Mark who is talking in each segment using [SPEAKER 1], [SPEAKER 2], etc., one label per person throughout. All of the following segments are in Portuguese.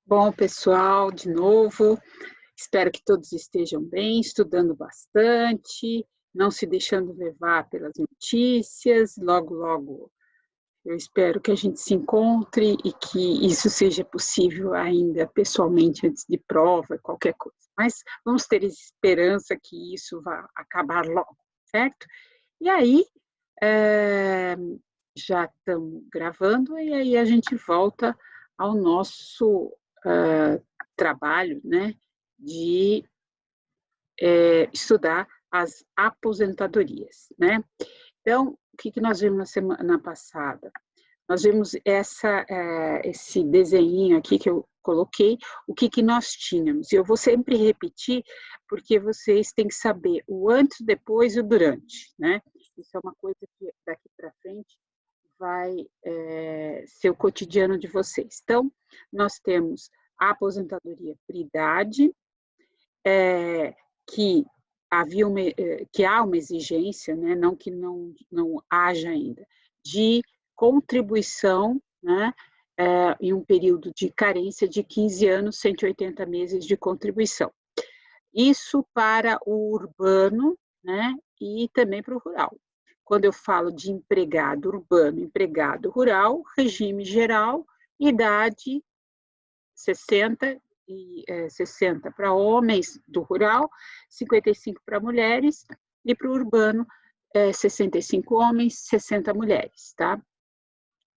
[SPEAKER 1] Bom, pessoal, de novo, espero que todos estejam bem, estudando bastante, não se deixando levar pelas notícias. Logo, logo, eu espero que a gente se encontre e que isso seja possível ainda pessoalmente antes de prova, qualquer coisa. Mas vamos ter esperança que isso vá acabar logo, certo? E aí, já estamos gravando e aí a gente volta ao nosso trabalho, né, de estudar as aposentadorias, né? Então, o que nós vimos na semana passada? Nós vimos esse desenho aqui que eu coloquei, o que nós tínhamos. E eu vou sempre repetir, porque vocês têm que saber o antes, o depois e o durante, né? Isso é uma coisa que daqui para frente vai ser o cotidiano de vocês. Então, nós temos a aposentadoria por idade, que há uma exigência, né, não que não haja ainda, de contribuição, né, em um período de carência de 15 anos, 180 meses de contribuição. Isso para o urbano, né, e também para o rural. Quando eu falo de empregado urbano, empregado rural, regime geral, idade 60 para homens do rural, 55 para mulheres, e para o urbano, 65 homens, 60 mulheres, tá?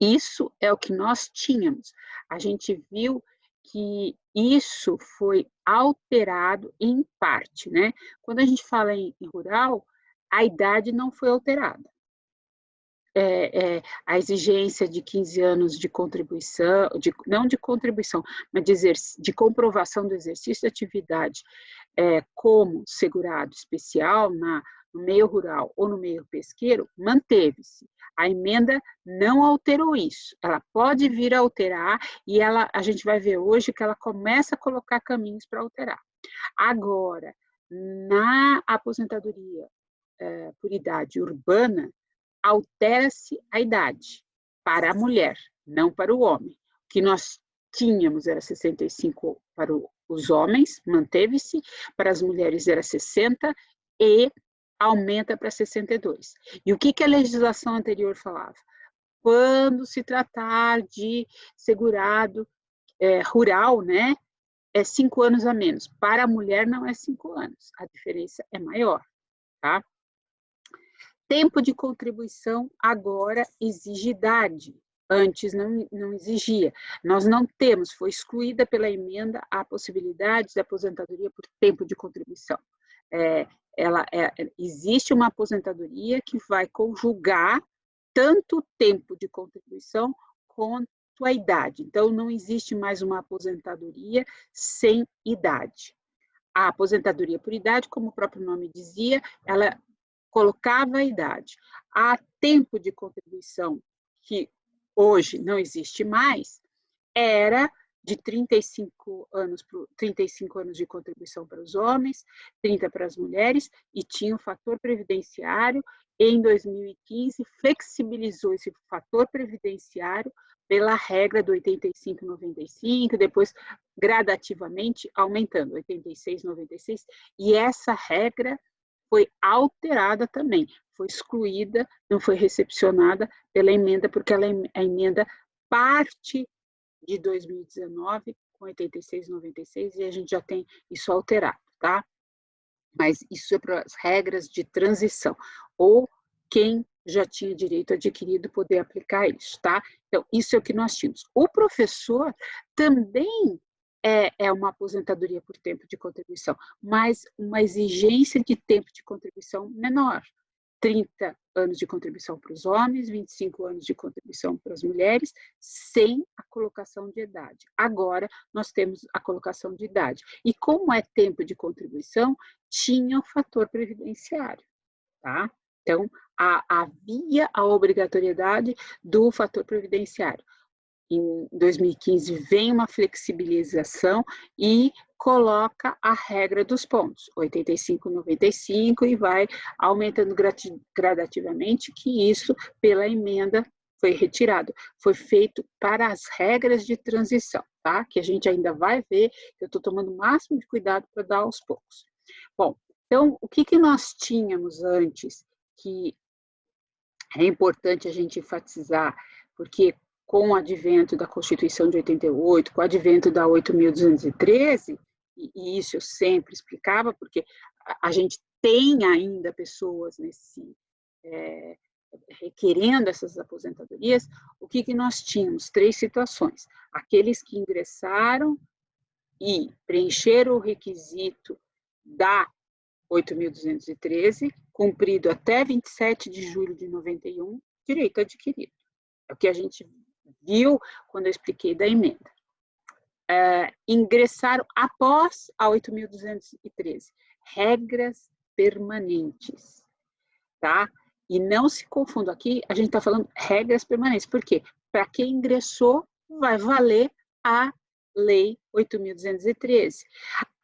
[SPEAKER 1] Isso é o que nós tínhamos. A gente viu que isso foi alterado em parte, né? Quando a gente fala em rural, a idade não foi alterada. A exigência de 15 anos de contribuição, não de contribuição, mas de comprovação do exercício de atividade como segurado especial no meio rural ou no meio pesqueiro, manteve-se. A emenda não alterou isso. Ela pode vir a alterar e a gente vai ver hoje que ela começa a colocar caminhos para alterar. Agora, na aposentadoria por idade urbana, altera-se a idade para a mulher, não para o homem. O que nós tínhamos era 65 para os homens, manteve-se, para as mulheres era 60 e aumenta para 62. E o que a legislação anterior falava? Quando se tratar de segurado rural, né, é 5 anos a menos. Para a mulher não é 5 anos, a diferença é maior, tá? Tempo de contribuição agora exige idade, antes não exigia. Nós não temos, foi excluída pela emenda a possibilidade de aposentadoria por tempo de contribuição. Existe uma aposentadoria que vai conjugar tanto o tempo de contribuição quanto a idade. Então, não existe mais uma aposentadoria sem idade. A aposentadoria por idade, como o próprio nome dizia, ela colocava a idade. Há tempo de contribuição, que hoje não existe mais, era de 35 anos de contribuição para os homens, 30 para as mulheres, e tinha o fator previdenciário. Em 2015, flexibilizou esse fator previdenciário pela regra do 85-95, depois gradativamente aumentando, 86-96, e essa regra foi alterada também, foi excluída, não foi recepcionada pela emenda, porque a emenda parte de 2019, com 86-96, e a gente já tem isso alterado, tá? Mas isso é para as regras de transição, ou quem já tinha direito adquirido poder aplicar isso, tá? Então, isso é o que nós tínhamos. O professor também é uma aposentadoria por tempo de contribuição, mas uma exigência de tempo de contribuição menor. 30 anos de contribuição para os homens, 25 anos de contribuição para as mulheres, sem a colocação de idade. Agora, nós temos a colocação de idade. E como é tempo de contribuição, tinha o fator previdenciário, tá? Então, havia a obrigatoriedade do fator previdenciário. Em 2015 vem uma flexibilização e coloca a regra dos pontos, 85, 95, e vai aumentando gradativamente, que isso, pela emenda, foi retirado. Foi feito para as regras de transição. tá? Que a gente ainda vai ver, que eu estou tomando o máximo de cuidado para dar aos poucos. Bom, então, o que nós tínhamos antes, que é importante a gente enfatizar, porque com o advento da Constituição de 88, com o advento da 8.213, e isso eu sempre explicava, porque a gente tem ainda pessoas requerendo essas aposentadorias, o que nós tínhamos? 3 situações. Aqueles que ingressaram e preencheram o requisito da 8.213, cumprido até 27 de julho de 91, direito adquirido. É o que a gente viu quando eu expliquei da emenda. Ingressaram após a 8.213, regras permanentes, tá? E não se confunda aqui, a gente está falando regras permanentes. Por quê? Para quem ingressou, vai valer a Lei 8.213.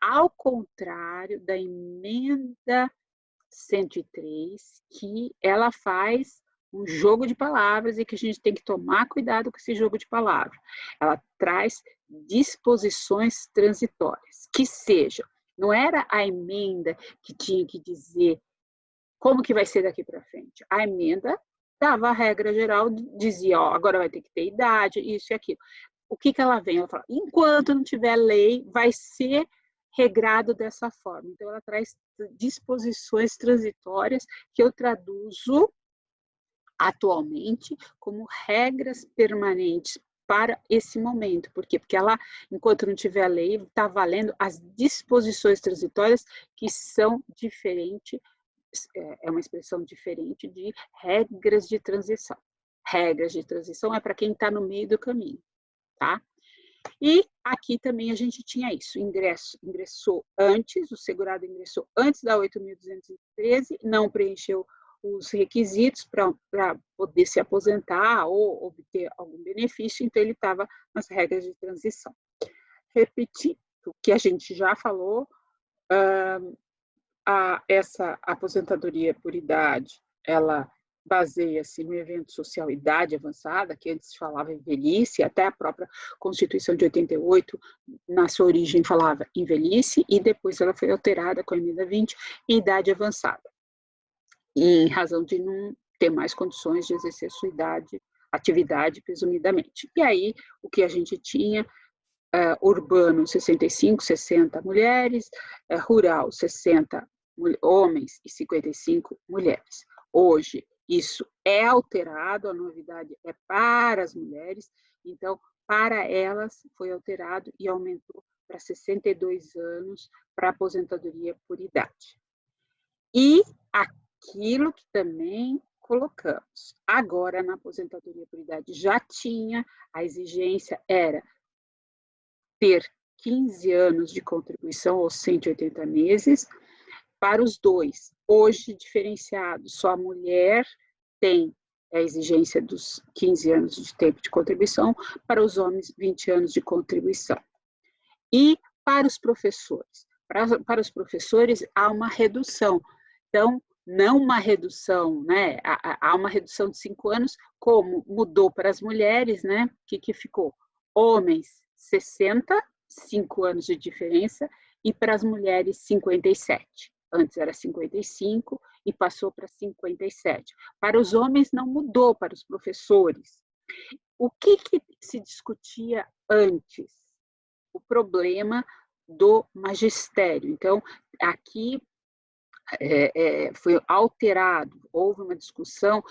[SPEAKER 1] Ao contrário da emenda 103, que ela faz um jogo de palavras e que a gente tem que tomar cuidado com esse jogo de palavras. Ela traz disposições transitórias, que sejam, não era a emenda que tinha que dizer como que vai ser daqui para frente. A emenda dava a regra geral, dizia, ó, agora vai ter que ter idade, isso e aquilo. O que ela vem? Ela fala, enquanto não tiver lei, vai ser regrado dessa forma. Então, ela traz disposições transitórias que eu traduzo atualmente como regras permanentes para esse momento. Por quê? Porque ela, enquanto não tiver lei, está valendo as disposições transitórias que são diferentes, é uma expressão diferente de regras de transição. Regras de transição é para quem está no meio do caminho, tá? E aqui também a gente tinha isso, ingressou antes, o segurado ingressou antes da 8.213, não preencheu os requisitos para poder se aposentar ou obter algum benefício, então ele estava nas regras de transição. Repetindo o que a gente já falou, essa aposentadoria por idade, ela baseia-se no evento social idade avançada, que antes falava em velhice, até a própria Constituição de 88, na sua origem falava em velhice, e depois ela foi alterada com a emenda 20, idade avançada, em razão de não ter mais condições de exercer sua atividade, presumidamente. E aí, o que a gente tinha, urbano 65, 60 mulheres, rural 60 homens e 55 mulheres. Hoje, isso é alterado, a novidade é para as mulheres, então, para elas foi alterado e aumentou para 62 anos para aposentadoria por idade. E aquilo que também colocamos, agora na aposentadoria por idade já tinha, a exigência era ter 15 anos de contribuição ou 180 meses, para os dois. Hoje, diferenciado, só a mulher tem a exigência dos 15 anos de tempo de contribuição, para os homens, 20 anos de contribuição. E para os professores? Para os professores, há uma redução. Então, não uma redução, né? Há uma redução de 5 anos, como mudou para as mulheres, né? O que ficou? Homens, 60, 5 anos de diferença, e para as mulheres, 57. Antes era 55 e passou para 57. Para os homens não mudou, para os professores. O que se discutia antes? O problema do magistério. Então, aqui foi alterado, houve uma discussão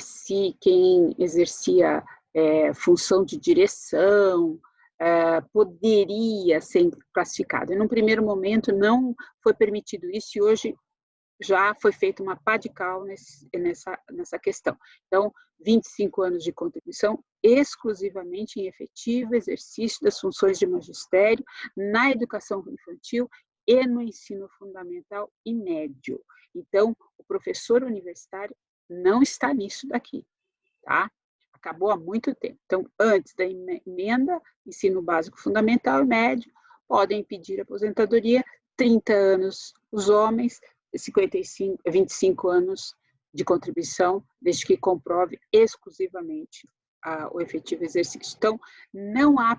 [SPEAKER 1] se quem exercia função de direção poderia ser classificado. E num primeiro momento não foi permitido isso e hoje já foi feita uma pá de cal nessa questão. Então, 25 anos de contribuição exclusivamente em efetivo exercício das funções de magistério na educação infantil e no ensino fundamental e médio. Então, o professor universitário não está nisso daqui, tá? Acabou há muito tempo. Então, antes da emenda, ensino básico fundamental e médio, podem pedir aposentadoria, 30 anos os homens, 25 anos de contribuição, desde que comprove exclusivamente o efetivo exercício. Então, não há,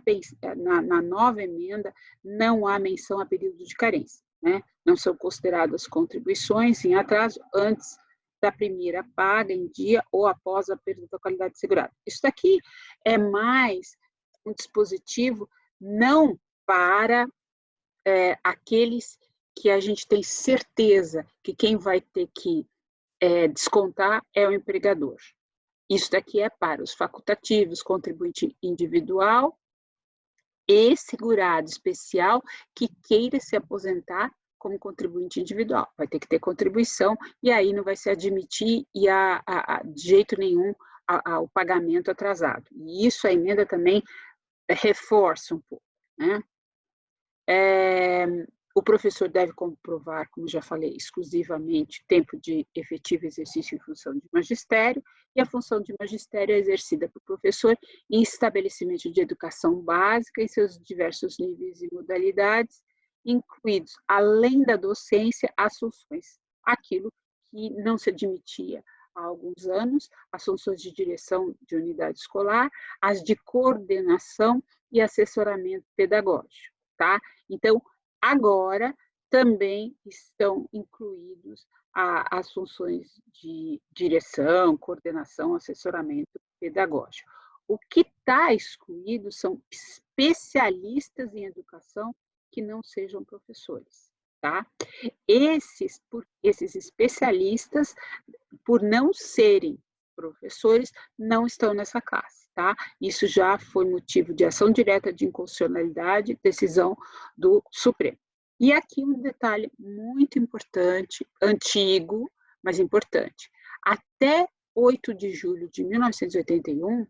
[SPEAKER 1] na nova emenda, não há menção a período de carência, né? Não são consideradas contribuições em atraso antes da primeira paga em dia ou após a perda da qualidade segurada. Isso daqui é mais um dispositivo não para aqueles que a gente tem certeza que quem vai ter que descontar é o empregador. Isso daqui é para os facultativos, contribuinte individual e segurado especial que queira se aposentar como contribuinte individual. Vai ter que ter contribuição e aí não vai se admitir de jeito nenhum o pagamento atrasado. E isso a emenda também reforça um pouco, né? O professor deve comprovar, como já falei, exclusivamente tempo de efetivo exercício em função de magistério, e a função de magistério é exercida pelo professor em estabelecimento de educação básica em seus diversos níveis e modalidades, incluídos, além da docência, as funções, aquilo que não se admitia há alguns anos, as funções de direção de unidade escolar, as de coordenação e assessoramento pedagógico, tá? Então, agora também estão incluídos as funções de direção, coordenação, assessoramento pedagógico. O que está excluído são especialistas em educação que não sejam professores, tá? Esses especialistas, por não serem professores, não estão nessa classe, tá? Isso já foi motivo de ação direta de inconstitucionalidade, decisão do Supremo. E aqui um detalhe muito importante, antigo, mas importante. Até 8 de julho de 1981,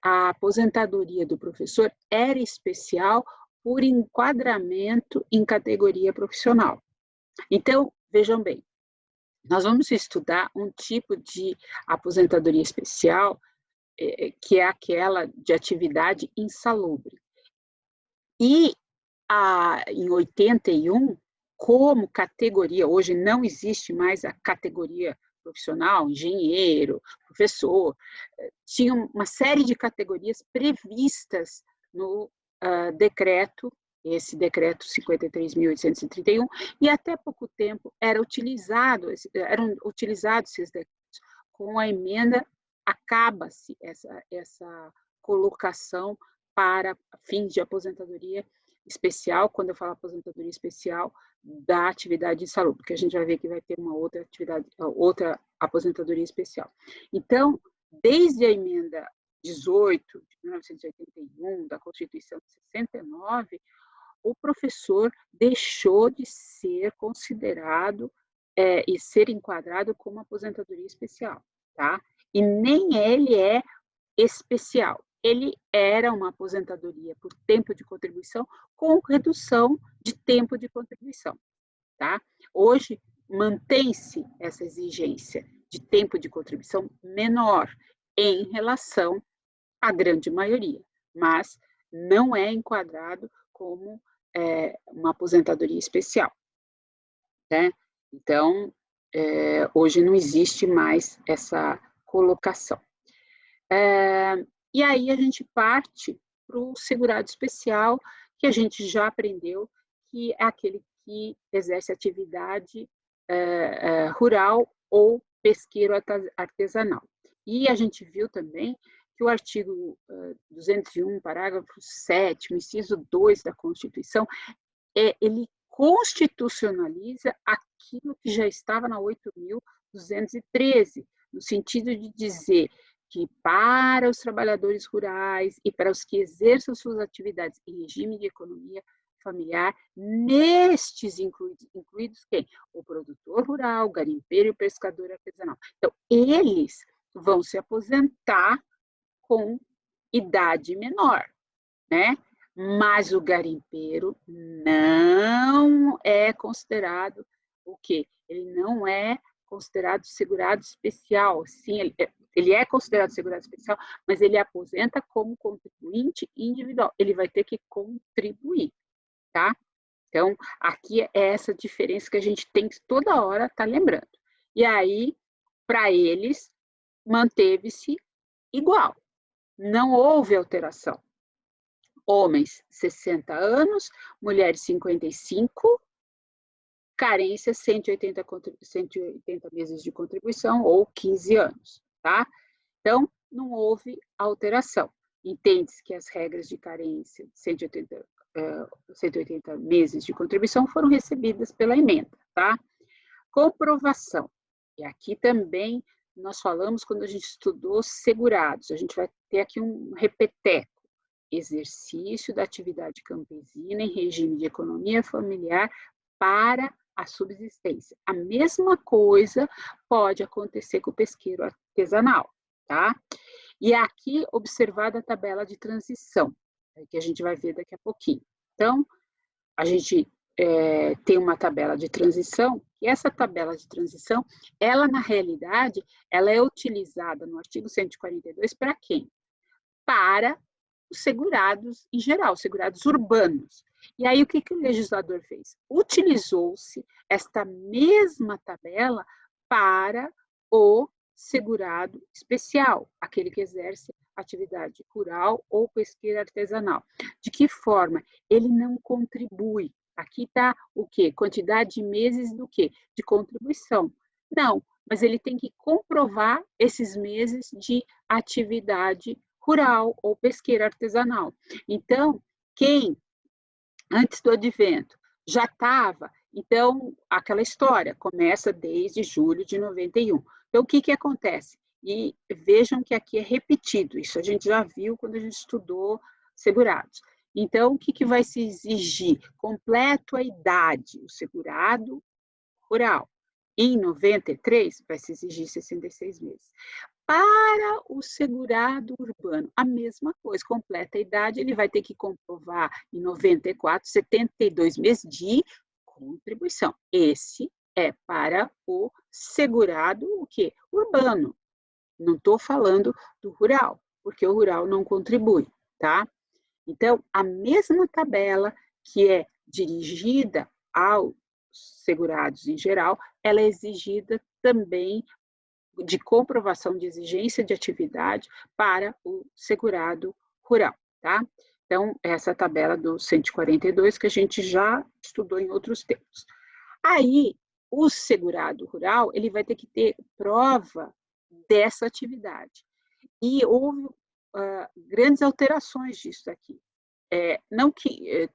[SPEAKER 1] a aposentadoria do professor era especial por enquadramento em categoria profissional. Então, vejam bem, nós vamos estudar um tipo de aposentadoria especial, que é aquela de atividade insalubre. E em 81, como categoria, hoje não existe mais a categoria profissional, engenheiro, professor, tinha uma série de categorias previstas no decreto, esse decreto 53.831, e até pouco tempo eram utilizados esses decretos. Com a emenda, acaba-se essa colocação para fins de aposentadoria especial, quando eu falo aposentadoria especial, da atividade insalubre, porque a gente vai ver que vai ter uma outra aposentadoria especial. Então, desde a emenda 18 de 1981, da Constituição de 69, o professor deixou de ser considerado e ser enquadrado como aposentadoria especial, tá? E nem ele é especial. Ele era uma aposentadoria por tempo de contribuição com redução de tempo de contribuição, tá? Hoje, mantém-se essa exigência de tempo de contribuição menor em relação à grande maioria, mas não é enquadrado como uma aposentadoria especial, né? Então, hoje não existe mais essa colocação. E aí a gente parte para o segurado especial, que a gente já aprendeu, que é aquele que exerce atividade rural ou pesqueiro artesanal. E a gente viu também que o artigo 201, parágrafo 7º, inciso 2 da Constituição, ele constitucionaliza aquilo que já estava na 8.213, no sentido de dizer que para os trabalhadores rurais e para os que exerçam suas atividades em regime de economia familiar, nestes incluídos quem? O produtor rural, o garimpeiro e o pescador artesanal. Então, eles vão se aposentar com idade menor, né? Mas o garimpeiro não é considerado o quê? Ele não é considerado segurado especial. Sim, ele é considerado segurado especial, mas ele aposenta como contribuinte individual. Ele vai ter que contribuir, tá? Então, aqui é essa diferença que a gente tem que toda hora estar lembrando. E aí, para eles, manteve-se igual. não houve alteração. Homens, 60 anos, mulheres, 55, carência, 180 meses de contribuição ou 15 anos, tá? Então, não houve alteração. Entende-se que as regras de carência de 180 meses de contribuição foram recebidas pela emenda, tá? Comprovação. E aqui também nós falamos quando a gente estudou segurados. A gente vai ter aqui um repeteco. Exercício da atividade campesina em regime de economia familiar para a subsistência. A mesma coisa pode acontecer com o pesqueiro artesanal, tá? E aqui observada a tabela de transição, que a gente vai ver daqui a pouquinho. Então, a gente tem uma tabela de transição, e essa tabela de transição, ela na realidade, ela é utilizada no artigo 142 para quem? Para os segurados em geral, segurados urbanos. E aí o que o legislador fez? Utilizou-se esta mesma tabela para o segurado especial, aquele que exerce atividade rural ou pesqueira artesanal. De que forma? Ele não contribui. Aqui está o quê? Quantidade de meses do quê? De contribuição. Não, mas ele tem que comprovar esses meses de atividade rural ou pesqueira artesanal. Então, quem, antes do advento, já estava, então, aquela história começa desde julho de 91. Então, o que acontece? E vejam que aqui é repetido, isso a gente já viu quando a gente estudou segurados. Então, o que vai se exigir? Completo a idade, o segurado rural. Em 93, vai se exigir 66 meses. Para o segurado urbano, a mesma coisa, completa a idade, ele vai ter que comprovar em 94, 72 meses de contribuição. Esse é para o segurado, o quê? Urbano. Não estou falando do rural, porque o rural não contribui, tá? Então, a mesma tabela que é dirigida aos segurados em geral, ela é exigida também de comprovação de exigência de atividade para o segurado rural, tá? Então, essa tabela do 142 que a gente já estudou em outros tempos. Aí, o segurado rural, ele vai ter que ter prova dessa atividade. E houve grandes alterações disso aqui. Não que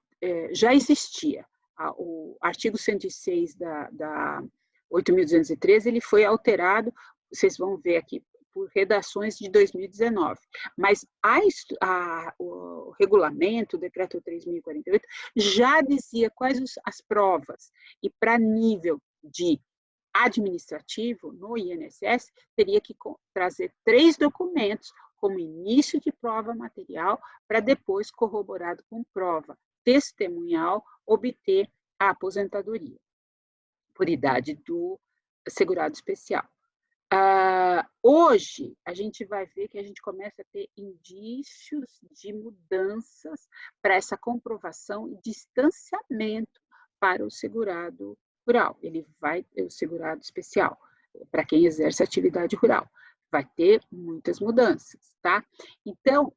[SPEAKER 1] já existia. O artigo 106 da 8.213, ele foi alterado, vocês vão ver aqui, por redações de 2019. Mas o regulamento, o decreto 3.048, já dizia quais as provas. E para nível de administrativo, no INSS, teria que trazer 3 documentos como início de prova material, para depois, corroborado com prova testemunhal, obter a aposentadoria por idade do segurado especial. Hoje, a gente vai ver que a gente começa a ter indícios de mudanças para essa comprovação e distanciamento para o segurado rural. Ele vai ter o segurado especial, para quem exerce atividade rural. Vai ter muitas mudanças, tá? Então,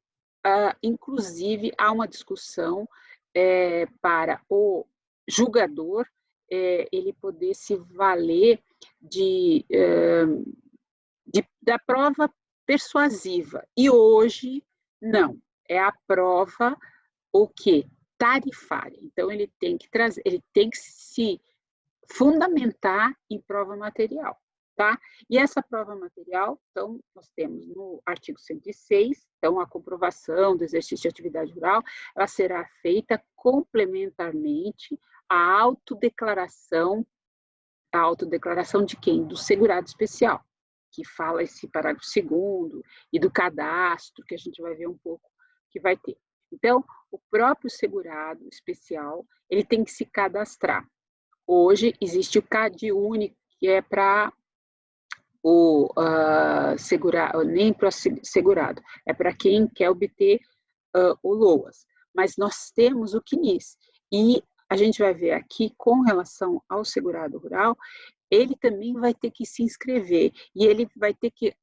[SPEAKER 1] inclusive, há uma discussão para o julgador ele poder se valer da prova persuasiva. E hoje, não. É a prova o quê? Tarifária. Então, ele tem que se fundamentar em prova material, tá? E essa prova material, então, nós temos no artigo 106, então, a comprovação do exercício de atividade rural, ela será feita complementarmente à autodeclaração de quem? Do segurado especial, que fala esse parágrafo 2º, e do cadastro, que a gente vai ver um pouco que vai ter. Então, o próprio segurado especial, ele tem que se cadastrar. Hoje, existe o CadÚnico, que é para o segurado, nem para o segurado, é para quem quer obter o LOAS. Mas nós temos o CNIS, e a gente vai ver aqui, com relação ao segurado rural, ele também vai ter que se inscrever e ele vai ter que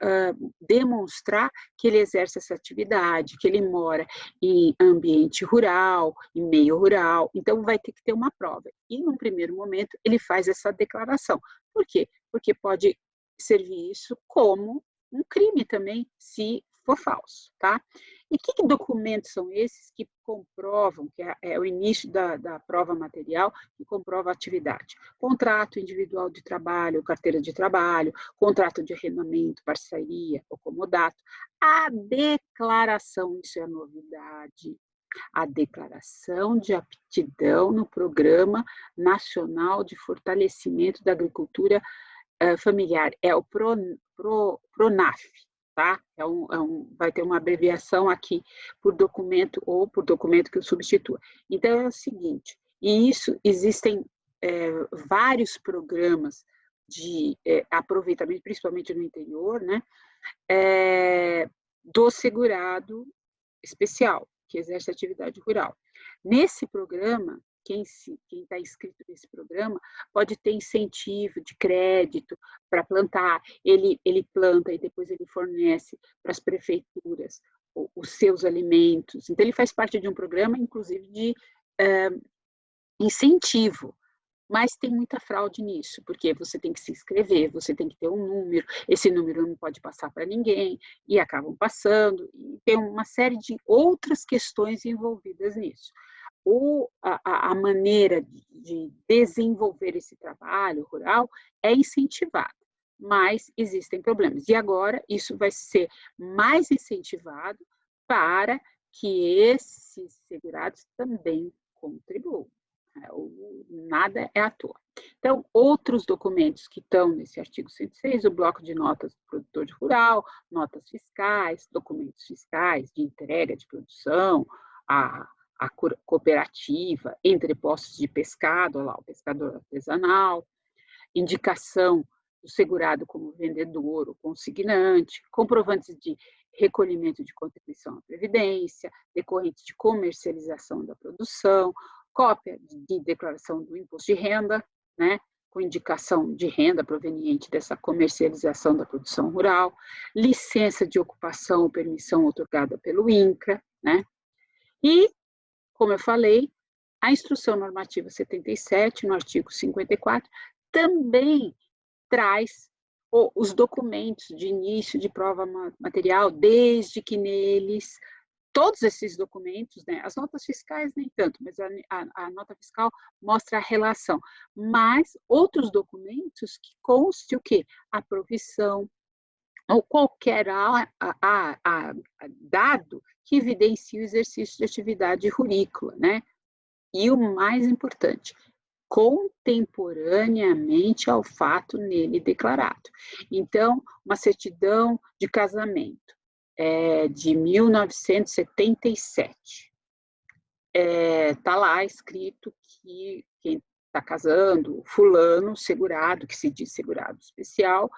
[SPEAKER 1] demonstrar que ele exerce essa atividade, que ele mora em ambiente rural, em meio rural, então vai ter que ter uma prova. E, num primeiro momento, ele faz essa declaração. Por quê? Porque pode servir isso como um crime também, se for falso, tá? E que documentos são esses que comprovam, que é o início da prova material, que comprova a atividade? Contrato individual de trabalho, carteira de trabalho, contrato de arrendamento, parceria, ou comodato, a declaração, isso é a novidade, a declaração de aptidão no Programa Nacional de Fortalecimento da Agricultura Familiar, é o PRONAF, tá? Vai ter uma abreviação aqui por documento ou por documento que o substitua. Então, é o seguinte, e isso existem vários programas de aproveitamento, principalmente no interior, né, do segurado especial, que exerce atividade rural. Nesse programa, quem está inscrito nesse programa pode ter incentivo de crédito para plantar, ele planta e depois ele fornece para as prefeituras os seus alimentos. Então, ele faz parte de um programa, inclusive, de incentivo. Mas tem muita fraude nisso, porque você tem que se inscrever, você tem que ter um número, esse número não pode passar para ninguém, e acabam passando, e tem uma série de outras questões envolvidas nisso. A maneira de desenvolver esse trabalho rural é incentivada, mas existem problemas. E agora isso vai ser mais incentivado para que esses segurados também contribuam. Nada é à toa. Então, outros documentos que estão nesse artigo 106, o bloco de notas do produtor rural, notas fiscais, documentos fiscais de entrega de produção, a cooperativa, entrepostos de pescado, lá, o pescador artesanal, indicação do segurado como vendedor ou consignante, comprovantes de recolhimento de contribuição à Previdência, decorrente de comercialização da produção, cópia de declaração do imposto de renda, né, com indicação de renda proveniente dessa comercialização da produção rural, licença de ocupação ou permissão otorgada pelo INCRA, né, e, como eu falei, a Instrução Normativa 77, no artigo 54, também traz os documentos de início de prova material, desde que neles, todos esses documentos, né, as notas fiscais nem tanto, mas a nota fiscal mostra a relação, mas outros documentos que conste o quê? A provisão, ou qualquer dado que evidencie o exercício de atividade rurícola, né? E o mais importante, contemporaneamente ao fato nele declarado. Então, uma certidão de casamento de 1977. Está lá escrito que quem está casando, fulano, segurado, que se diz segurado especial,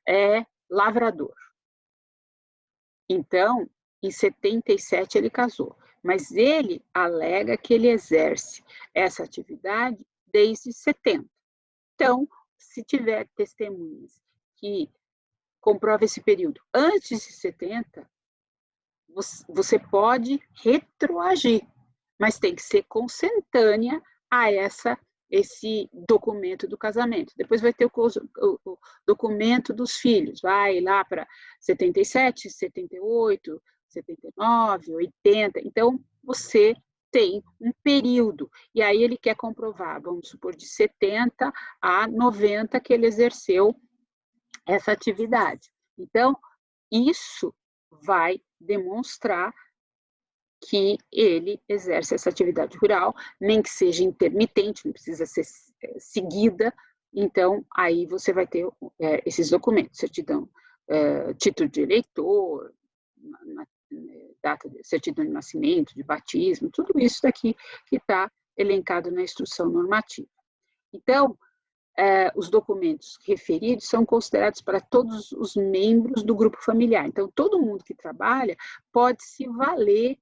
[SPEAKER 1] é lavrador. Então, em 77 ele casou, mas ele alega que ele exerce essa atividade desde 70. Então, se tiver testemunhas que comprovam esse período antes de 70, você pode retroagir, mas tem que ser consentânea a esse documento do casamento. Depois vai ter o documento dos filhos, vai lá para 77, 78, 79, 80. Então, você tem um período, e aí ele quer comprovar, vamos supor, de 70 a 90 que ele exerceu essa atividade. Então, isso vai demonstrar que ele exerce essa atividade rural, nem que seja intermitente, não precisa ser seguida. Então, aí você vai ter esses documentos, certidão, título de eleitor, data de certidão de nascimento, de batismo, tudo isso daqui que está elencado na instrução normativa. Então, os documentos referidos são considerados para todos os membros do grupo familiar. Então, todo mundo que trabalha pode se valer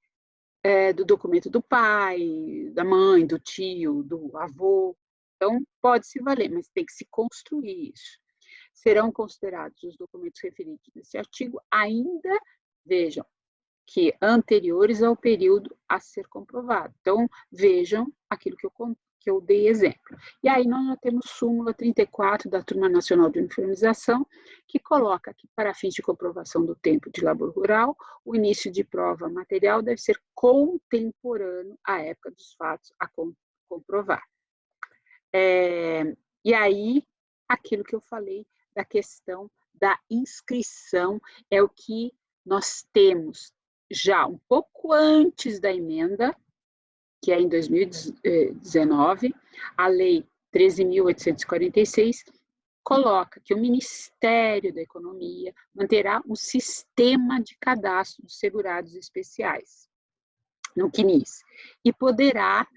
[SPEAKER 1] do documento do pai, da mãe, do tio, do avô, Então, pode se valer, mas tem que se construir isso. Serão considerados os documentos referidos nesse artigo ainda, vejam, que anteriores ao período a ser comprovado. Então, vejam aquilo que eu dei exemplo. E aí nós já temos súmula 34 da Turma Nacional de Uniformização, que coloca que, para fins de comprovação do tempo de labor rural, o início de prova material deve ser contemporâneo à época dos fatos a comprovar. E aí, aquilo que eu falei da questão da inscrição é o que nós temos já um pouco antes da emenda, que é em 2019, a Lei 13.846 coloca que o Ministério da Economia manterá um sistema de cadastro de segurados especiais, no CNIS, e poderá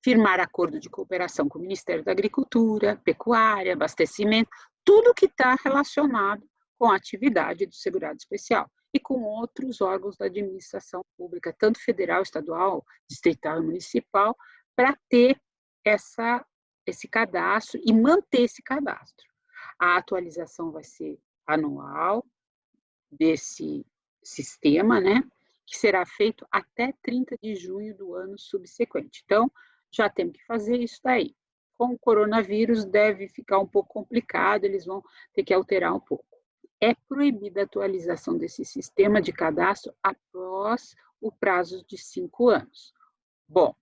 [SPEAKER 1] firmar acordo de cooperação com o Ministério da Agricultura, Pecuária, Abastecimento, tudo que está relacionado com a atividade do segurado especial e com outros órgãos da administração pública, tanto federal, estadual, distrital e municipal, para ter esse cadastro e manter esse cadastro. A atualização vai ser anual desse sistema, né, que será feito até 30 de junho do ano subsequente. Então, já temos que fazer isso daí. Com o coronavírus deve ficar um pouco complicado, eles vão ter que alterar um pouco. É proibida a atualização desse sistema de cadastro após o prazo de 5 anos. Bom,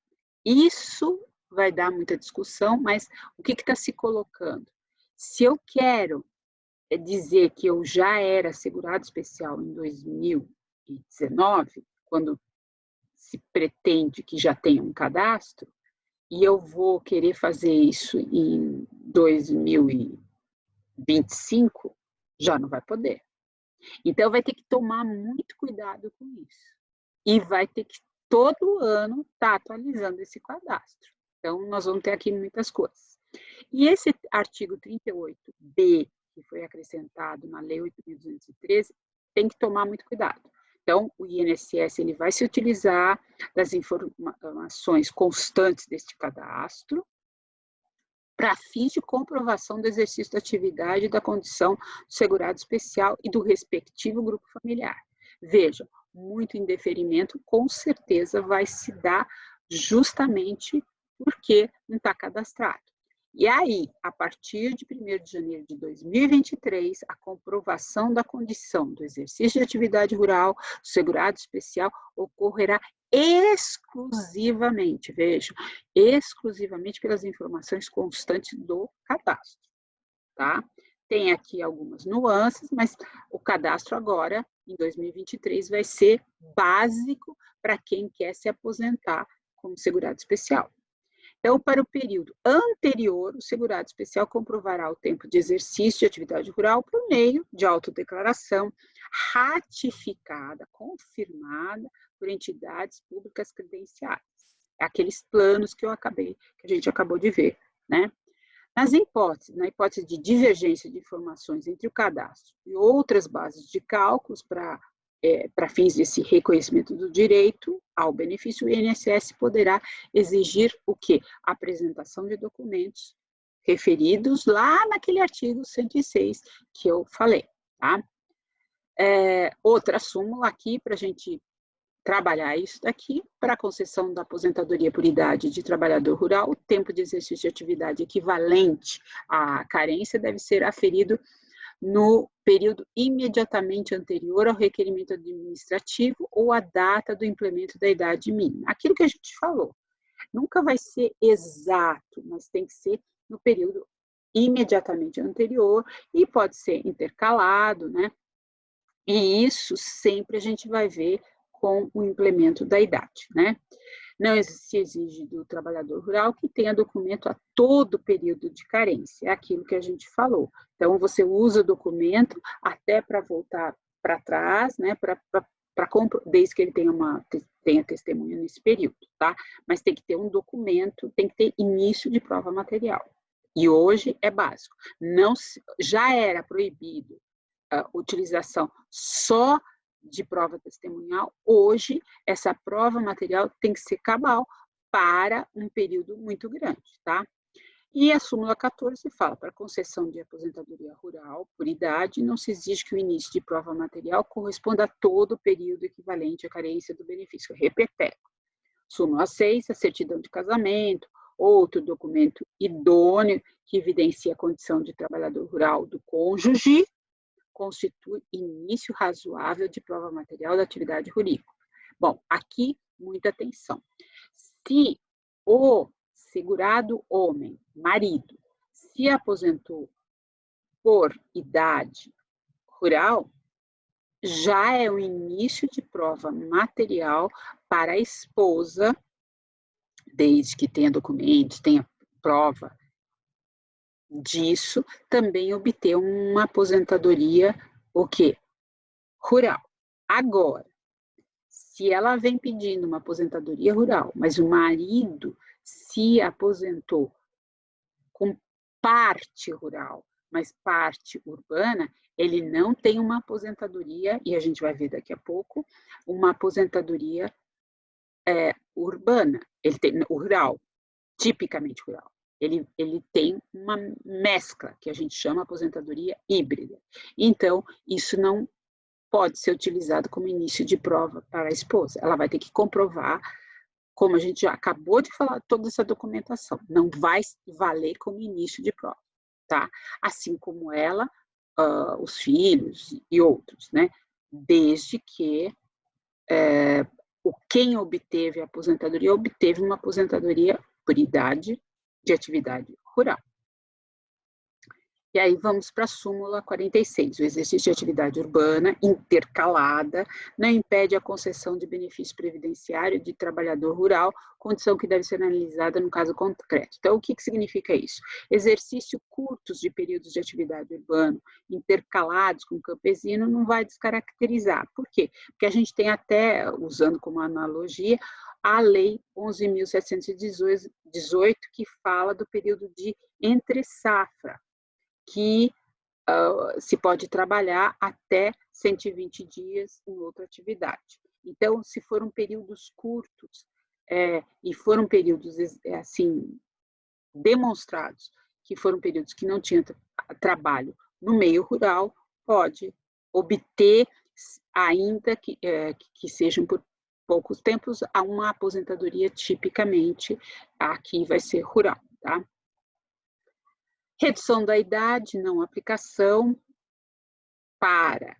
[SPEAKER 1] isso vai dar muita discussão, mas o que está se colocando? Se eu quero dizer que eu já era segurado especial em 2019, quando se pretende que já tenha um cadastro, e eu vou querer fazer isso em 2025, já não vai poder. Então, vai ter que tomar muito cuidado com isso. E vai ter que, todo ano, estar atualizando esse cadastro. Então, nós vamos ter aqui muitas coisas. E esse artigo 38B, que foi acrescentado na Lei 8.213, tem que tomar muito cuidado. Então, o INSS ele vai se utilizar das informações constantes deste cadastro para fins de comprovação do exercício da atividade e da condição do segurado especial e do respectivo grupo familiar. Vejam, muito indeferimento com certeza vai se dar justamente porque não está cadastrado. E aí, a partir de 1º de janeiro de 2023, a comprovação da condição do exercício de atividade rural, do segurado especial, ocorrerá exclusivamente, vejam, exclusivamente pelas informações constantes do cadastro, tá? Tem aqui algumas nuances, mas o cadastro agora, em 2023, vai ser básico para quem quer se aposentar como segurado especial. Então, para o período anterior, o segurado especial comprovará o tempo de exercício de atividade rural por meio de autodeclaração ratificada, confirmada por entidades públicas credenciadas. Aqueles planos que a gente acabou de ver, né? Na hipótese de divergência de informações entre o cadastro e outras bases de cálculos para fins desse reconhecimento do direito ao benefício, o INSS poderá exigir o quê? A apresentação de documentos referidos lá naquele artigo 106 que eu falei, tá? Outra súmula aqui para a gente trabalhar isso daqui, para a concessão da aposentadoria por idade de trabalhador rural, o tempo de exercício de atividade equivalente à carência deve ser aferido no período imediatamente anterior ao requerimento administrativo ou à data do implemento da idade mínima. Aquilo que a gente falou, nunca vai ser exato, mas tem que ser no período imediatamente anterior e pode ser intercalado, né? E isso sempre a gente vai ver com o implemento da idade, né? Não se exige do trabalhador rural que tenha documento a todo período de carência, é aquilo que a gente falou. Então, você usa o documento até para voltar para trás, né, desde que ele tenha testemunha nesse período, tá? Mas tem que ter um documento, tem que ter início de prova material. E hoje é básico. Já era proibido a utilização só de prova testemunhal, hoje essa prova material tem que ser cabal para um período muito grande, tá? E a súmula 14 fala, para concessão de aposentadoria rural por idade, não se exige que o início de prova material corresponda a todo o período equivalente à carência do benefício. Repeteco. Súmula 6, a certidão de casamento, outro documento idôneo que evidencia a condição de trabalhador rural do cônjuge, constitui início razoável de prova material da atividade rurícola. Bom, aqui, muita atenção. Se o segurado homem, marido, se aposentou por idade rural, já é o início de prova material para a esposa, desde que tenha documentos, tenha prova disso, também obter uma aposentadoria, o quê? Rural. Agora, se ela vem pedindo uma aposentadoria rural, mas o marido se aposentou com parte rural, mas parte urbana, ele não tem uma aposentadoria, e a gente vai ver daqui a pouco, uma aposentadoria urbana, ele tem rural, tipicamente rural. Ele tem uma mescla, que a gente chama aposentadoria híbrida. Então, isso não pode ser utilizado como início de prova para a esposa. Ela vai ter que comprovar, como a gente já acabou de falar, toda essa documentação. Não vai valer como início de prova, tá? Assim como ela, os filhos e outros, né? Desde que quem obteve a aposentadoria, obteve uma aposentadoria por idade de atividade rural. E aí vamos para a súmula 46. O exercício de atividade urbana intercalada não impede a concessão de benefício previdenciário de trabalhador rural, condição que deve ser analisada no caso concreto. Então, o que significa isso? Exercício curtos de períodos de atividade urbana, intercalados com campesino, não vai descaracterizar. Por quê? Porque a gente tem até, usando como analogia, a Lei 11.718, que fala do período de entre-safra, que se pode trabalhar até 120 dias em outra atividade. Então, se foram períodos curtos e foram períodos assim demonstrados que foram períodos que não tinham trabalho no meio rural, pode obter, ainda que sejam por poucos tempos, uma aposentadoria tipicamente aqui vai ser rural, tá? Redução da idade, não aplicação para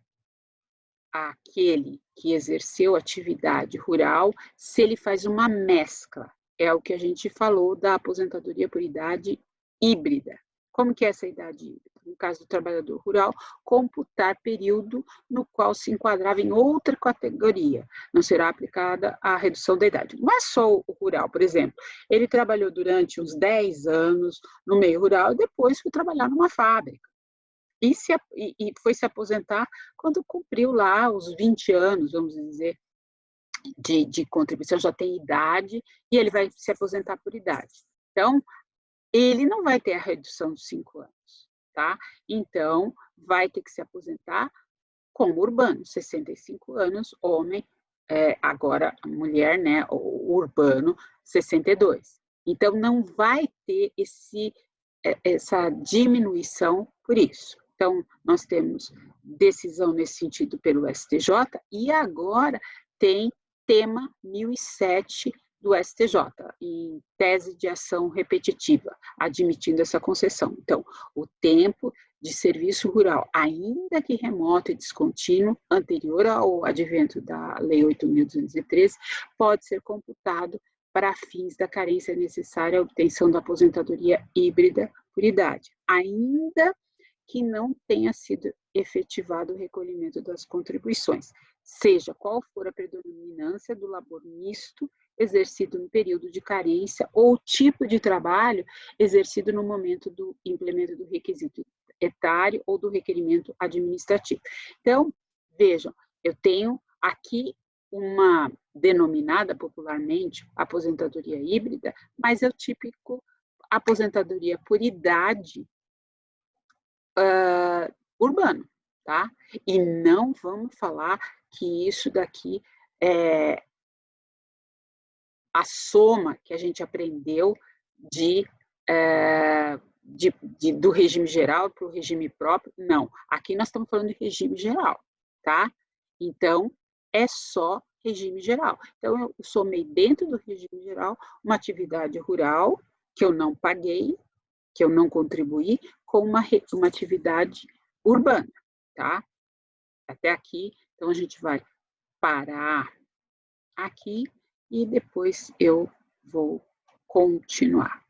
[SPEAKER 1] aquele que exerceu atividade rural, se ele faz uma mescla. É o que a gente falou da aposentadoria por idade híbrida. Como que é essa idade híbrida? No caso do trabalhador rural, computar período no qual se enquadrava em outra categoria. Não será aplicada a redução da idade. Não é só o rural, por exemplo. Ele trabalhou durante uns 10 anos no meio rural e depois foi trabalhar numa fábrica. E foi se aposentar quando cumpriu lá os 20 anos, vamos dizer, de contribuição, já tem idade, e ele vai se aposentar por idade. Então, ele não vai ter a redução de 5 anos, tá? Então, vai ter que se aposentar como urbano, 65 anos, homem, agora mulher, né, o urbano, 62. Então, não vai ter essa diminuição por isso. Então, nós temos decisão nesse sentido pelo STJ e agora tem tema 1007 do STJ, em tese de ação repetitiva, admitindo essa concessão. Então, o tempo de serviço rural, ainda que remoto e descontínuo, anterior ao advento da Lei 8.213, pode ser computado para fins da carência necessária à obtenção da aposentadoria híbrida por idade, ainda que não tenha sido efetivado o recolhimento das contribuições, seja qual for a predominância do labor misto exercido no período de carência ou tipo de trabalho exercido no momento do implemento do requisito etário ou do requerimento administrativo. Então, vejam, eu tenho aqui uma denominada popularmente aposentadoria híbrida, mas é o típico aposentadoria por idade urbano, tá? E não vamos falar que isso daqui é a soma que a gente aprendeu de do regime geral para o regime próprio. Não, aqui nós estamos falando de regime geral, tá? Então, é só regime geral. Então, eu somei dentro do regime geral uma atividade rural que eu não paguei, que eu não contribuí, com uma atividade urbana, tá? Até aqui, então a gente vai parar aqui e depois eu vou continuar.